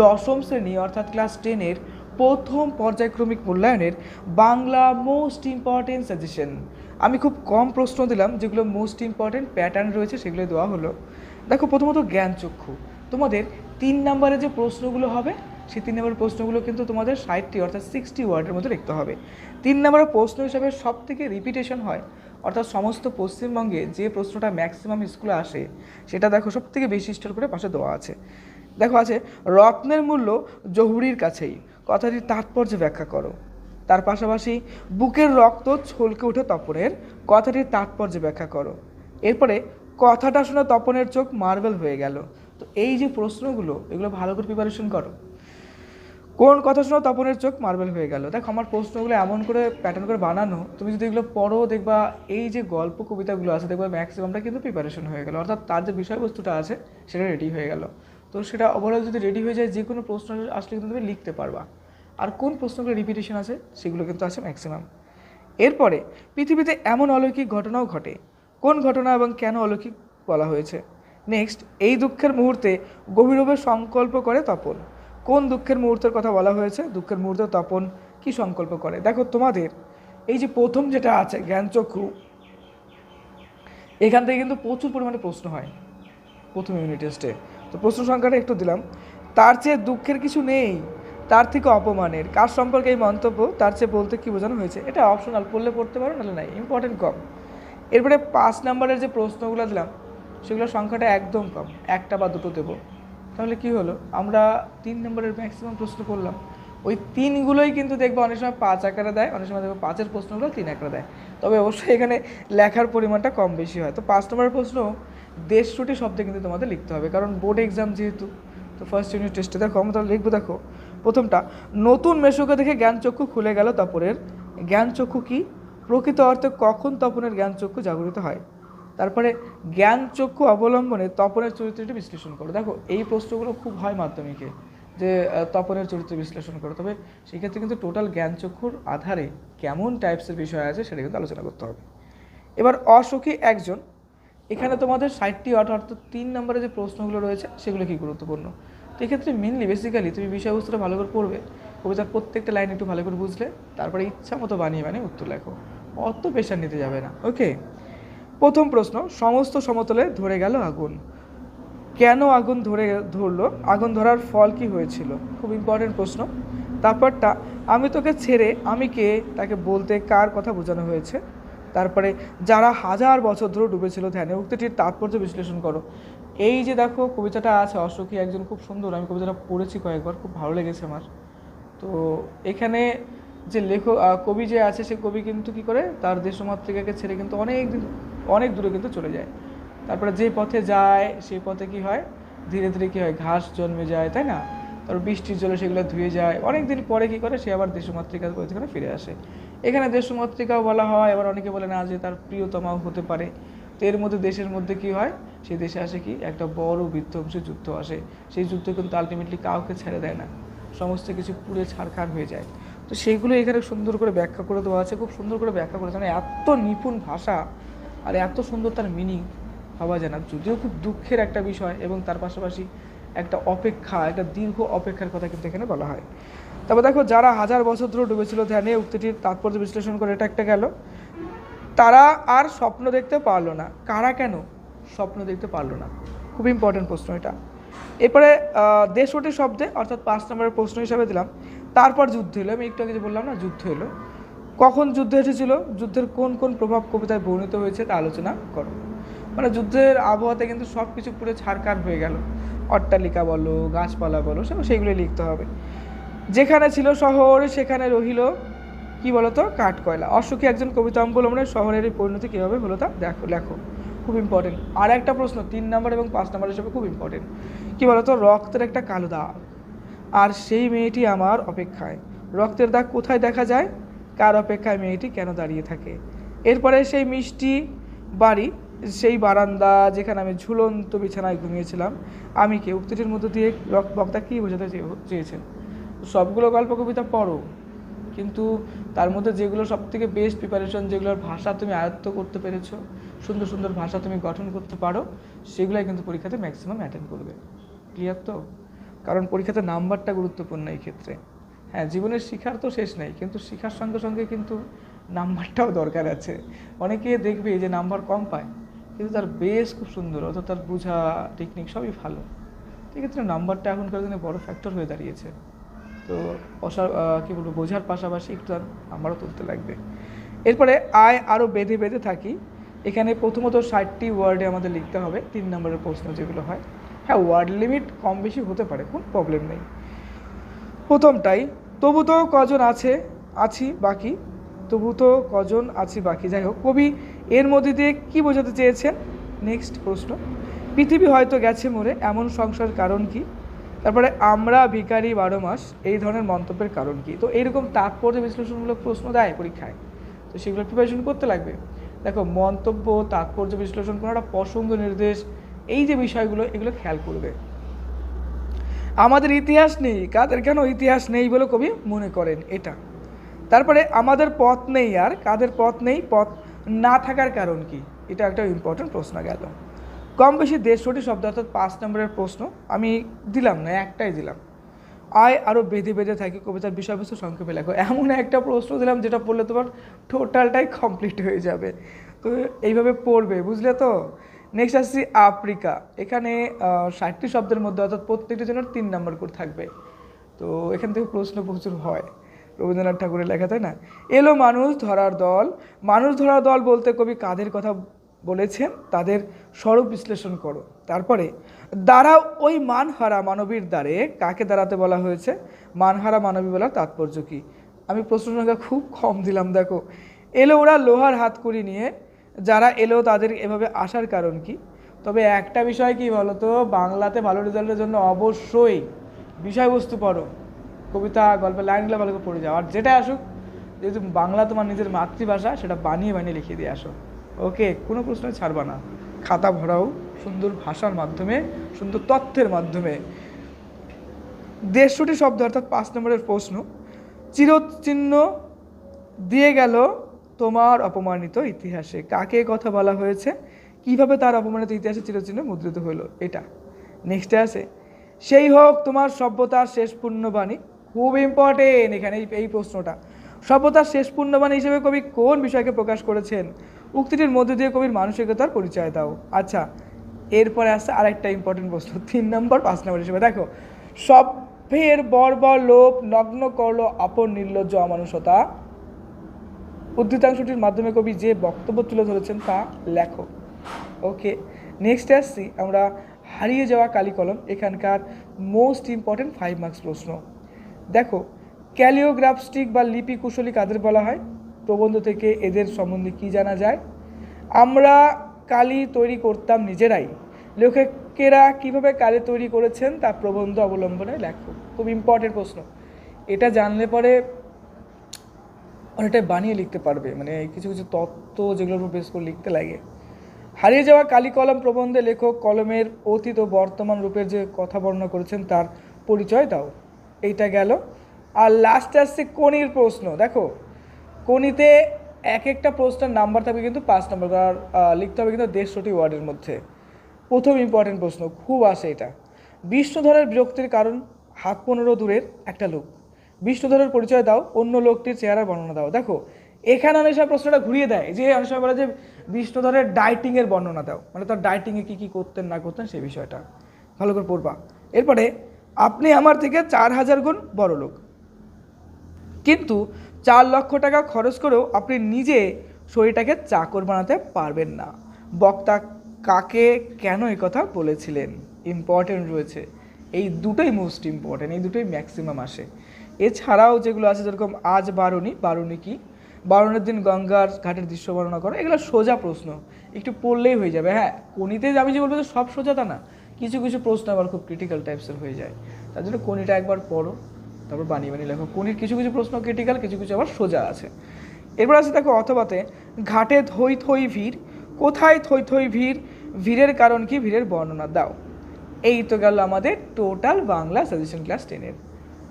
দশম শ্রেণী অর্থাৎ ক্লাস 10-এর প্রথম পর্যায়ক্রমিক মূল্যায়নের বাংলা মোস্ট ইম্পর্টেন্ট সাজেশন। আমি খুব কম প্রশ্ন দিলাম, যেগুলো মোস্ট ইম্পর্টেন্ট প্যাটার্ন রয়েছে সেগুলো দেওয়া হলো। দেখো, প্রথমত জ্ঞানচক্ষু। তোমাদের 3 নম্বরে যে প্রশ্নগুলো হবে সেই 3 নম্বরের প্রশ্নগুলো কিন্তু তোমাদের 60টি অর্থাৎ 60 ওয়ার্ডের মধ্যে লিখতে হবে। 3 নম্বরের প্রশ্ন হিসাবে সব থেকে রিপিটেশন হয়, অর্থাৎ সমস্ত পশ্চিমবঙ্গে যে প্রশ্নটা ম্যাক্সিমাম স্কুলে আসে সেটা দেখো সব থেকে বেশি স্টার করে পাশে দেওয়া আছে। দেখো আছে, রত্নের মূল্য জহুরির কাছেই, কথাটির তাৎপর্য ব্যাখ্যা করো। তার পাশাপাশি বুকের রক্ত ছলকে ওঠে তপনের, কথাটির তাৎপর্য ব্যাখ্যা করো। এরপরে কথাটা শুনে তপনের চোখ মার্বেল হয়ে গেল। তো এই যে প্রশ্নগুলো, এগুলো ভালো করে প্রিপারেশন করো। কোন কথা শুনে তপনের চোখ মার্বেল হয়ে গেল। দেখো, আমার প্রশ্নগুলো এমন করে প্যাটার্ন করে বানানো, তুমি যদি এগুলো পড়ো দেখবা এই যে গল্প কবিতাগুলো আছে দেখবা ম্যাক্সিমামটা কিন্তু প্রিপারেশন হয়ে গেল, অর্থাৎ তার যে বিষয়বস্তুটা আছে সেটা রেডি হয়ে গেল। তো সেটা ওভারঅল যদি রেডি হয়ে যায়, যে কোনো প্রশ্ন আসলে কিন্তু তুমি লিখতে পারবা। আর কোন প্রশ্নগুলো রিপিটেশন আছে সেগুলো কিন্তু আছে ম্যাক্সিমাম। এরপরে পৃথিবীতে এমন অলৌকিক ঘটনাও ঘটে, কোন ঘটনা এবং কেন অলৌকিক বলা হয়েছে। নেক্সট, এই দুঃখের মুহূর্তে গভীরভাবে সংকল্প করে তপন, কোন দুঃখের মুহূর্তের কথা বলা হয়েছে, দুঃখের মুহূর্তে তপন কি সংকল্প করে। দেখো, তোমাদের এই যে প্রথম যেটা আছে জ্ঞানচক্ষু, এখান থেকে কিন্তু প্রচুর পরিমাণে প্রশ্ন হয় প্রথম ইউনিট টেস্টে। তো প্রশ্ন সংখ্যাটা একটু দিলাম। তার চেয়ে দুঃখের কিছু নেই, তার থেকে অপমানের, কার সম্পর্কে এই মন্তব্য, তার চেয়ে বলতে কী বোঝানো হয়েছে। এটা অপশনাল, পড়লে পড়তে পারো, নাহলে নাই, ইম্পর্টেন্ট কম। এরপরে 5 নম্বরের যে প্রশ্নগুলো দিলাম সেগুলোর সংখ্যাটা একদম কম, 1টা বা 2টো দেবো। তাহলে কি হলো, আমরা 3 নম্বরের ম্যাক্সিমাম প্রশ্ন করলাম। ওই 3গুলোই কিন্তু দেখবো অনেক সময় 5 আকারে দেয়, অনেক সময় দেখবো 5-এর প্রশ্নগুলো 3 আকারে দেয়। তবে অবশ্যই এখানে লেখার পরিমাণটা কম বেশি হয়। তো 5 নম্বরের প্রশ্ন 150টি শব্দে কিন্তু তোমাদের লিখতে হবে, কারণ বোর্ড এক্সাম যেহেতু। তো ফার্স্ট ইউনিট টেস্টে দেখো আমরা তাহলে লিখবো। দেখো, প্রথমটা, নতুন মেশোকে দেখে জ্ঞানচক্ষু খুলে গেল তপনের। জ্ঞানচক্ষু কি, প্রকৃত অর্থে কখন তপনের জ্ঞানচক্ষু জাগরিত হয়। তারপরে জ্ঞানচক্ষু অবলম্বনে তপনের চরিত্রটি বিশ্লেষণ করো। দেখো, এই প্রশ্নগুলো খুব হয় মাধ্যমিকে, যে তপনের চরিত্র বিশ্লেষণ করো। তবে সেক্ষেত্রে কিন্তু টোটাল জ্ঞানচক্ষুর আধারে কেমন টাইপসের বিষয় আছে সেটা কিন্তু আলোচনা করতে হবে। এবার অসুখী একজন, এখানে তোমাদের 60টি অর্থাৎ 3 নম্বরে যে প্রশ্নগুলো রয়েছে সেগুলো কি গুরুত্বপূর্ণ। তো এক্ষেত্রে মেনলি বেসিক্যালি তুমি বিষয়বস্তুটা ভালো করে পড়বে, কবিতার প্রত্যেকটা লাইন একটু ভালো করে বুঝলে তারপরে ইচ্ছা মতো বানিয়ে উত্তর লেখো, অত প্রেশার নিতে যাবে না। ওকে, প্রথম প্রশ্ন, সমস্ত সমতলে ধরে গেল আগুন, কেন আগুন ধরলো, আগুন ধরার ফল কি হয়েছিল, খুব ইম্পর্টেন্ট প্রশ্ন। তারপরটা, আমি তোকে ছেড়ে আমি কে, তাকে বলতে কার কথা বোঝানো হয়েছে। তারপরে, যারা হাজার বছর ধরে ডুবেছিল ধ্যানে, উক্তিটির তাৎপর্য বিশ্লেষণ করো। এই যে দেখো কবিতাটা আছে অসুখী একজন, খুব সুন্দর, আমি কবিতাটা পড়েছি কয়েকবার, খুব ভালো লেগেছে আমার। তো এখানে যে লেখক কবি যে আছে, সে কবি কিন্তু কী করে তার দেশমাতৃকাকে ছেড়ে কিন্তু অনেক দূরে কিন্তু চলে যায়। তারপরে যে পথে যায় সেই পথে কি হয়, ধীরে ধীরে কী হয়, ঘাস জন্মে যায়, তাই না। তারপর বৃষ্টির জলে সেগুলো ধুয়ে যায়, অনেক দিন পরে কী করে সে আবার দেশমাতৃকার ওইখানে ফিরে আসে। এখানে দেশমাতৃকাও বলা হয়, আবার অনেকে বলে না যে তার প্রিয়তমাও হতে পারে। তো এর মধ্যে দেশের মধ্যে কি হয়, সেই দেশে আসে কি একটা বড় বিধ্বংসী যুদ্ধ আসে। সেই যুদ্ধ কিন্তু আলটিমেটলি কাউকে ছেড়ে দেয় না, সমস্ত কিছু পুড়ে ছারখার হয়ে যায়। তো সেইগুলো এখানে সুন্দর করে ব্যাখ্যা করে দেওয়া আছে, খুব সুন্দর করে ব্যাখ্যা করেছে, মানে এত নিপুণ ভাষা আর এত সুন্দর তার মিনিং ভাবা যায় না। যদিও খুব দুঃখের একটা বিষয় এবং তার পাশাপাশি একটা অপেক্ষা, একটা দীর্ঘ অপেক্ষার কথা কিন্তু এখানে বলা হয়। তারপর দেখো, যারা হাজার বছর ধরে ডুবেছিল ধ্যানে, উক্তিটির তাৎপর্য বিশ্লেষণ করে, এটা একটা গেল। তারা আর স্বপ্ন দেখতে পারলো না, কারা কেন স্বপ্ন দেখতে পারলো না, খুব ইম্পর্টেন্ট প্রশ্ন এটা। এরপরে 63 শব্দে অর্থাৎ 5 নম্বরের প্রশ্ন হিসাবে দিলাম, তারপর যুদ্ধ এলো। আমি একটু আগে যে বললাম না, যুদ্ধ এলো, কখন যুদ্ধ এসেছিল, যুদ্ধের কোন কোন প্রভাব কবিতায় বর্ণিত হয়েছে তা আলোচনা করো। মানে যুদ্ধের আবহাওয়াতে কিন্তু সব কিছু পুরো ছারখার হয়ে গেল, অট্টালিকা বলো, গাছপালা বলো, সেইগুলোই লিখতে হবে। যেখানে ছিল শহর সেখানে রহিল কি বলতো, কাঠকয়লা। অসুখী একজন কবিতা অবলম্বনে শহরের এই পরিণতি কীভাবে হলো তা দেখো, লেখো, খুব ইম্পর্টেন্ট। আর একটা প্রশ্ন 3 নম্বর এবং 5 নম্বর হিসেবে খুব ইম্পর্টেন্ট, কী বলতো, রক্তের একটা কালো দাগ আর সেই মেয়েটি আমার অপেক্ষায়। রক্তের দাগ কোথায় দেখা যায়, কার অপেক্ষায় মেয়েটি কেন দাঁড়িয়ে থাকে। এরপরে সেই মিষ্টি বাড়ি, সেই বারান্দা যেখানে আমি ঝুলন্ত বিছানায় ঘুমিয়েছিলাম, আমি কে, উক্তিটির মধ্য দিয়ে বক্তা কী বোঝাতে চেয়েছেন। সবগুলো গল্প কবিতা পড়ো, কিন্তু তার মধ্যে যেগুলো সবথেকে বেস্ট প্রিপারেশন, যেগুলোর ভাষা তুমি আয়ত্ত করতে পেরেছো, সুন্দর সুন্দর ভাষা তুমি গঠন করতে পারো, সেগুলাই কিন্তু পরীক্ষাতে ম্যাক্সিমাম অ্যাটেন্ড করবে। ক্লিয়ার তো। কারণ পরীক্ষাতে নাম্বারটা গুরুত্বপূর্ণ এই ক্ষেত্রে। হ্যাঁ, জীবনের শিখার তো শেষ নেই, কিন্তু শিখার সঙ্গে সঙ্গে কিন্তু নাম্বারটাও দরকার আছে। অনেকে দেখবে যে নাম্বার কম পায়, কিন্তু তার বেস খুব সুন্দর, অর্থাৎ তার বোঝা টেকনিক সবই ভালো। সেক্ষেত্রে নাম্বারটা এখনকার দিনে বড় ফ্যাক্টর হয়ে দাঁড়িয়েছে। তো কী বলবো, বোঝার পাশাপাশি একটু নাম্বারও তুলতে লাগবে। এরপরে আয় আরও বেঁধে বেঁধে থাকি। এখানে প্রথমত 60টি ওয়ার্ডে আমাদের লিখতে হবে 3 নম্বরের প্রশ্ন যেগুলো হয়। হ্যাঁ, ওয়ার্ড লিমিট কম বেশি হতে পারে, কোনো প্রবলেম নেই। প্রথমটাই, তবু তো কজন আছি বাকি, তবু তো কজন আছি বাকি। যাই হোক, কবি এর মধ্যে দিয়ে কী বোঝাতে চেয়েছেন? নেক্সট প্রশ্ন, পৃথিবী হয়তো গেছে মরে, এমন সংসার কারণ কি? তারপরে আমরা ভিখারি 12 মাস, এই ধরনের মন্তব্যের কারণ কি? তো এইরকম তাৎপর্য বিশ্লেষণমূলক প্রশ্ন দেয় পরীক্ষায়, তো সেগুলো প্রিপারেশন করতে লাগবে। দেখো, মন্তব্য, তাৎপর্য বিশ্লেষণ, কোনো একটা প্রসঙ্গ নির্দেশ, এই যে বিষয়গুলো, এগুলো খেয়াল করবে। আমাদের ইতিহাস নেই, কাদের কেন ইতিহাস নেই বলে কবি মনে করেন, এটা। তারপরে আমাদের পথ নেই, আর কাদের পথ নেই, পথ না থাকার কারণ কি? এটা একটা ইম্পর্টেন্ট প্রশ্ন গেল। কম বেশি 150টি শব্দ, অর্থাৎ 5 নম্বরের প্রশ্ন আমি দিলাম না, একটাই দিলাম। আয় আরও বেঁধে বেঁধে থাকি, কবিতার বিষয়বস্তু সংক্ষেপে লেখো। এমন একটা প্রশ্ন দিলাম যেটা পড়লে তোমার টোটালটাই কমপ্লিট হয়ে যাবে। তো এইভাবে পড়বে, বুঝলে তো? নেক্সট আসছি আফ্রিকা। এখানে 60টি শব্দের মধ্যে, অর্থাৎ প্রত্যেকটি জন্য 3 নম্বর করে থাকবে। তো এখান থেকে প্রশ্ন প্রচুর হয়, রবীন্দ্রনাথ ঠাকুরের লেখা, তাই না? এলো মানুষ ধরার দল। মানুষ ধরার দল বলতে কবি কাদের কথা বলেছেন? তাদের স্বরূপ বিশ্লেষণ করো। তারপরে দাঁড়াও ওই মানহারা মানবীর দ্বারে, কাকে দাঁড়াতে বলা হয়েছে? মানহারা মানবী বলার তাৎপর্য কি? আমি প্রশ্ন সংখ্যা খুব কম দিলাম। দেখো, এলো ওরা লোহার হাতকড়ি নিয়ে, যারা এলো তাদের এভাবে আসার কারণ কি? তবে একটা বিষয় কি বলো তো, বাংলাতে ভালো রেজাল্টের জন্য অবশ্যই বিষয়বস্তু পড়ো, কবিতা গল্পের লাইনগুলো ভালো করে পড়ে যাও। আর যেটা আসুক, যেহেতু বাংলা তোমার নিজের মাতৃভাষা, সেটা বানিয়ে বানিয়ে লিখিয়ে দিয়ে আসো। ওকে, কোনো প্রশ্ন ছাড়বা না, খাতা ভরাও সুন্দর ভাষার মাধ্যমে, সুন্দর তথ্যের মাধ্যমে। 150টি শব্দ, অর্থাৎ 5 নম্বরের প্রশ্ন, চিরচিহ্ন দিয়ে গেল তোমার অপমানিত ইতিহাসে, কাকে কথা বলা হয়েছে? কিভাবে তার অপমানিত ইতিহাসে চিরচিহ্ন মুদ্রিত হলো, এটা। নেক্সটে আছে, সেই হোক তোমার সভ্যতার শেষ পূর্ণবাণী। খুব ইম্পর্টেন্ট এখানে এই প্রশ্নটা। সভ্যতার শেষ পূর্ণবাণী হিসেবে কবি কোন বিষয়কে প্রকাশ করেছেন? উক্তিটির মধ্যে দিয়ে কবির মানসিকতার পরিচয় দাও। আচ্ছা, এরপরে আসছে আরেকটা ইম্পর্টেন্ট প্রশ্ন, 3 নম্বর 5 নম্বর হিসেবে। দেখো, সভ্যের বর্বর লোভ নগ্ন করলো আপন নির্লজ্জ অমানুষতা। উদ্ধৃতাংশটির মাধ্যমে কবি যে বক্তব্য তুলে ধরেছেন তা লেখো। ওকে, নেক্সট আসছি আমরা হারিয়ে যাওয়া কালি কলম। এখানকার মোস্ট ইম্পর্টেন্ট 5 মার্কস প্রশ্ন। দেখো, ক্যালিওগ্রাফস্টিক বা লিপি কুশলী কাদের বলা হয়? প্রবন্ধ থেকে এদের সম্বন্ধে কি জানা যায়? আমরা কালি তৈরি করতাম নিজেরাই। লেখকেরা কিভাবে কালি তৈরি করেছেন তা প্রবন্ধ অবলম্বনে লেখো। খুব ইম্পর্টেন্ট প্রশ্ন, এটা জানলে পরে অনেকটাই বানিয়ে লিখতে পারবে, মানে কিছু কিছু তত্ত্ব যেগুলোর উপর বেস করে লিখতে লাগে। হারিয়ে যাওয়া কালি কলম প্রবন্ধে লেখক কলমের অতীত ও বর্তমান রূপের যে কথা বর্ণনা করেছেন তার পরিচয় দাও। এইটা গেল। আর লাস্টে আসছে কোনির প্রশ্ন। দেখো, কোনিতে এক একটা প্রশ্নের নাম্বার থাকবে কিন্তু 5 নম্বর, আর লিখতে হবে কিন্তু 150টি ওয়ার্ডের মধ্যে। প্রথম ইম্পর্টেন্ট প্রশ্ন, খুব আসে এটা। বিষ্ণুধরের বিরক্তির কারণ, হাত 15 দূরের একটা লোক। বিষ্ণুধরের পরিচয় দাও, অন্য লোকটির চেহারার বর্ণনা দাও। দেখো, এখানে অনেক সময় প্রশ্নটা ঘুরিয়ে দেয়, যে অনেক সময় বলে যে বিষ্ণুধরের ডায়েটিংয়ের বর্ণনা দাও, মানে তার ডায়েটিংয়ে কী কী করতেন না করতেন সেই বিষয়টা ভালো করে পড়বা। এরপরে, আপনি আমার থেকে 4000 গুণ বড় লোক, কিন্তু 4 লক্ষ টাকা খরচ করেও আপনি নিজে শরীরটাকে চাকর বানাতে পারবেন না। বক্তা কাকে কেন এই কথা বলেছিলেন? ইম্পর্টেন্ট রয়েছে, এই দুটোই মোস্ট ইম্পর্টেন্ট, এই দুটোই ম্যাক্সিমাম আসে। এছাড়াও যেগুলো আছে, যেরকম আজ বারুণী, বারুণী কি, বারুণের দিন গঙ্গার ঘাটের দৃশ্য বর্ণনা করো, এগুলো সোজা প্রশ্ন, একটু পড়লেই হয়ে যাবে। হ্যাঁ, কোনিতে আমি যে বলবো যে সব সোজা তা না, কিছু কিছু প্রশ্ন আবার খুব ক্রিটিক্যাল টাইপসের হয়ে যায়, তার জন্য কোনিটা একবার পড়ো, তারপর বানিয়ে বানিয়ে লেখো। কোনির কিছু কিছু প্রশ্ন ক্রিটিক্যাল, কিছু কিছু আবার সোজা আছে। এরপর আছে দেখো, অথবাতে ঘাটে থই থই ভিড়, কোথায় থই থই ভিড়, ভিড়ের কারণ কি, ভিড়ের বর্ণনা দাও। এই তো গেল আমাদের টোটাল বাংলা সাজেশন ক্লাস 10-এর।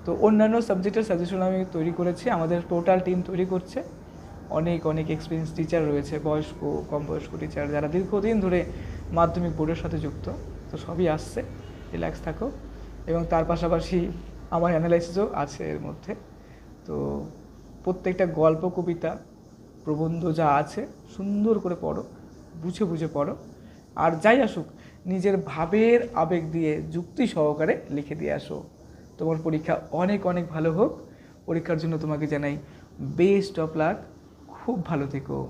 তো অন্যান্য সাবজেক্টের সাজেশন আমি তৈরি করেছি, আমাদের টোটাল টিম তৈরি করছে, অনেক অনেক এক্সপিরিয়েন্স টিচার রয়েছে, বয়স্ক কম বয়স্ক টিচার যারা দীর্ঘদিন ধরে মাধ্যমিক বোর্ডের সাথে যুক্ত, তো সবই আসছে। রিল্যাক্স থাকো, এবং তার পাশাপাশি আমার অ্যানালাইসিসও আছে এর মধ্যে। তো প্রত্যেকটা গল্প, কবিতা, প্রবন্ধ যা আছে সুন্দর করে পড়ো, বুঝে বুঝে পড়ো। আর যাই আসুক নিজের ভাবের আবেগ দিয়ে যুক্তি সহকারে লিখে দিয়ে আসো। তোমার পরীক্ষা অনেক অনেক ভালো হোক। পরীক্ষার জন্য তোমাকে জানাই বেস্ট অফ লাক। খুব ভালো থেকো।